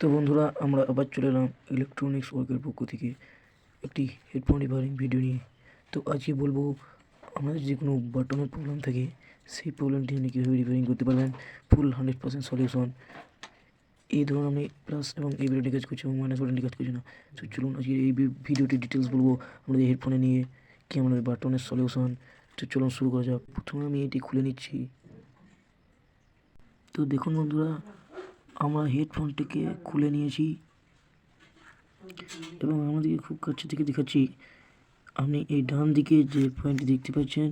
তো বন্ধুরা, আমরা আবার চলে এলাম ইলেকট্রনিক্স ওয়ার্কের পক্ষ থেকে একটি হেডফোন রিপেয়ারিং ভিডিও নিয়ে। তো আজকে বলবো আমাদের যে কোনো বাটনের প্রবলেম থাকে সেই প্রবলেমটি আপনি কীভাবে রিপেয়ারিং করতে পারবেন, ফুল 100% সলিউশন। এই ধরুন আপনি প্লাস এবং এই বাটনটি কাজ করছে এবং মাইনাস বাটনটি কাজ করছে না। তো চলুন আজকে এই ভিডিওটি ডিটেলস বলবো আমাদের হেডফোনে নিয়ে কি আমাদের বাটনের সলিউশন। তো চলুন শুরু করা যাক। প্রথমে আমি এটি খুলে নিচ্ছি। তো দেখুন বন্ধুরা, আমরা হেডফোনটিকে খুলে নিয়েছি এবং আমাদেরকে খুব কাছে থেকে দেখাচ্ছি। আপনি এই ডান দিকে যে পয়েন্টটি দেখতে পাচ্ছেন,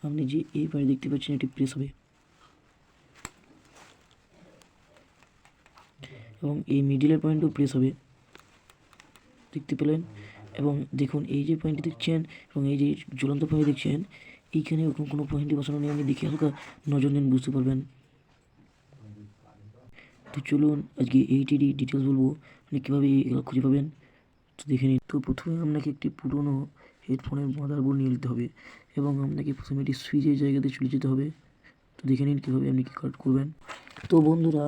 আপনি যে এই পয়েন্ট দেখতে পাচ্ছেন, এটি প্রেস হবে এবং এই মিডিলের পয়েন্টও প্রেস হবে, দেখতে পেলেন। এবং দেখুন এই যে পয়েন্টটি দেখছেন এবং এই যে ঝুলন্ত পয়েন্ট দেখছেন, এইখানে ওরকম কোনো পয়েন্টই বসানো নেই। আপনি দেখে হালকা নজর দিন, বুঝতে পারবেন। তো চলুন আজকে এইটিরই ডিটেলস বলবো, আপনি কীভাবে এগুলো খুঁজে পাবেন। তো দেখে নিন। তো প্রথমে আপনাকে একটি পুরনো হেডফোনের মাদারবোর্ড নিয়ে নিতে হবে এবং আপনাকে প্রথমে এটি সুইচের জায়গাতে চলে যেতে হবে। তো দেখে নিন কীভাবে আপনি কি কাট করবেন। তো বন্ধুরা,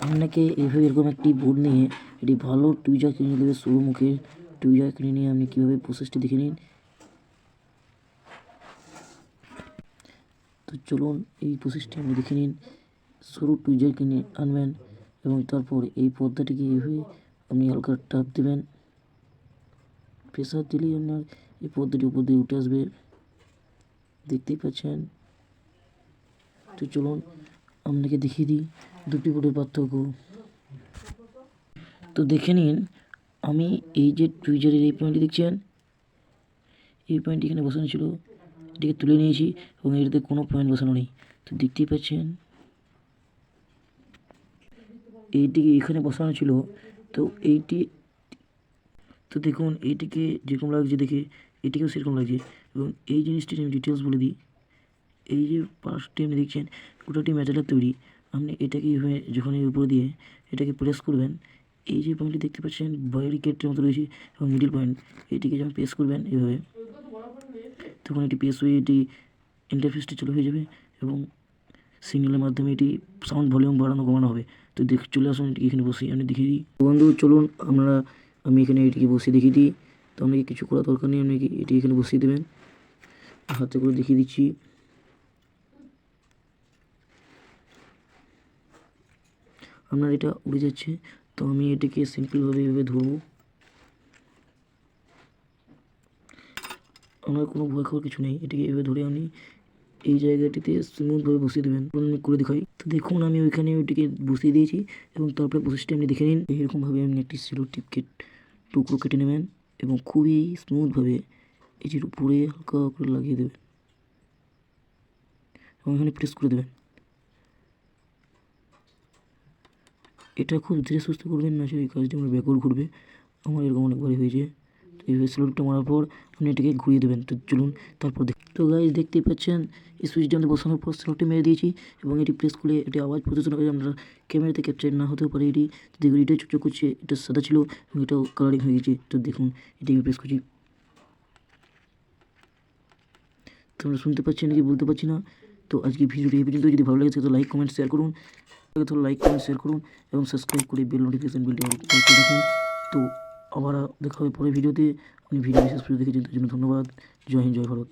আপনাকে এইভাবে এরকম একটি বোর্ড নিয়ে এটি ভালো টুইজার কিনে দেবে, সরু মুখের টুইজার কিনে নিয়ে আপনি কীভাবে প্রসেসটি দেখে নিন। তো চলুন এই প্রসেসটি আপনি দেখে নিন। সরু টুইজার কিনে আনবেন এবং তারপর এই পর্দাটিকে এইভাবে আপনি হালকা টাপ দেবেন। প্রেসার দিলেই আপনার এই পর্দাটি উপর দিয়ে উঠে আসবে, দেখতেই পাচ্ছেন। তো চলুন আপনাকে দেখিয়ে দিই দুটি বোর্ডের পার্থক্য। তো দেখে নিন, আমি এই যে টুইজারের এই পয়েন্টটি দেখছেন, এই পয়েন্টটি এখানে বসানো ছিল, এটিকে তুলে নিয়েছি এবং এটিতে কোনো পয়েন্ট বসানো নেই। তো দেখতেই পাচ্ছেন এইটিকে এখানে বসানো ছিল। তো এইটি, তো দেখুন এইটিকে যেরকম লাগছে দেখে এটিকেও সেরকম লাগছে। এবং এই জিনিসটির আমি ডিটেলস বলে দিই। এই যে পার্টটি আপনি দেখছেন, গোটাটি মেটালের তৈরি। আপনি এটাকে এইভাবে যখন এর উপর দিয়ে এটাকে প্রেস করবেন, এই যে পয়েন্টটি দেখতে পাচ্ছেন ব্যারিকেডের মতো রয়েছে এবং মিডিল পয়েন্ট, এটিকে যখন প্রেস করবেন এভাবে, তখন এটি প্রেস হয়ে এটি ইন্টারফেসটি চালু হয়ে যাবে এবং সিগন্যালের মাধ্যমে এটি সাউন্ড ভলিউম বাড়ানো কমানো হবে। তো চলে আসুন এটি এখানে বসে আমি দেখিয়ে দিই। বন্ধু চলুন আমি এখানে এটিকে বসিয়ে দেখিয়ে দিই। তো আপনাকে কিছু করা দরকার নেই, আপনি এটি এখানে বসিয়ে দেবেন। হাতে করে দেখিয়ে দিচ্ছি। আপনার এটা উড়ে যাচ্ছে, তো আমি এটাকে সিম্পলভাবে এভাবে ধরবো। আমার কোনো ভয় খাওয়ার কিছু নেই, এটাকে এভাবে ধরে আপনি এই জায়গাটিতে স্মুথভাবে বসিয়ে দেবেন। আমি করে দেখাই। তো দেখুন আমি ওইখানে ওইটিকে বসিয়ে দিয়েছি এবং তারপরে প্রসেসটি আপনি দেখে নিন। এইরকমভাবে আপনি একটি সেলো টিপকে টুকরো কেটে নেবেন এবং খুবই স্মুথভাবে এই যে উপরে হালকা করে লাগিয়ে দেবেন এবং এখানে প্রেস করে দেবেন। এটা খুব ধীরে সুস্থ করবেন না, সেই কাজটি আমার ব্যাকওয়ার্ড ঘুরবে। আমার এরকম অনেকবারই হয়েছে। তো এইভাবে স্লোটা মারার পর আপনি এটাকে ঘুরিয়ে দেবেন। তো চলুন তারপর তো গাইস দেখতেই পাচ্ছেন এই সুইচটি আমরা বসানোর পর স্লোটটি মেরে দিয়েছি এবং এটি প্রেস করে এটি আওয়াজ প্রদর্শন করে। আপনার ক্যামেরাতে ক্যাপচার না হতেও পারে এটি। দেখুন এটাই চকচক করছে, এটা সাদা ছিল এবং এটাও কালারিং হয়ে গেছে। তো দেখুন এটি আমি প্রেস করছি, তো আমরা শুনতে পাচ্ছি নাকি বলতে পারছি না। তো আজকে ভিডিওটি এই পর্যন্ত। যদি ভালো লাগে তো লাইক কমেন্ট শেয়ার করুন, এবং সাবস্ক্রাইব করে বেল নোটিফিকেশন বিলটি অন করে রাখুন। তো আবার দেখা হবে পরের ভিডিওতে। আপনি ভিডিও বিশেষ করে দেখেছেন তার জন্য ধন্যবাদ। জয় হিন্দ, জয় ভারত।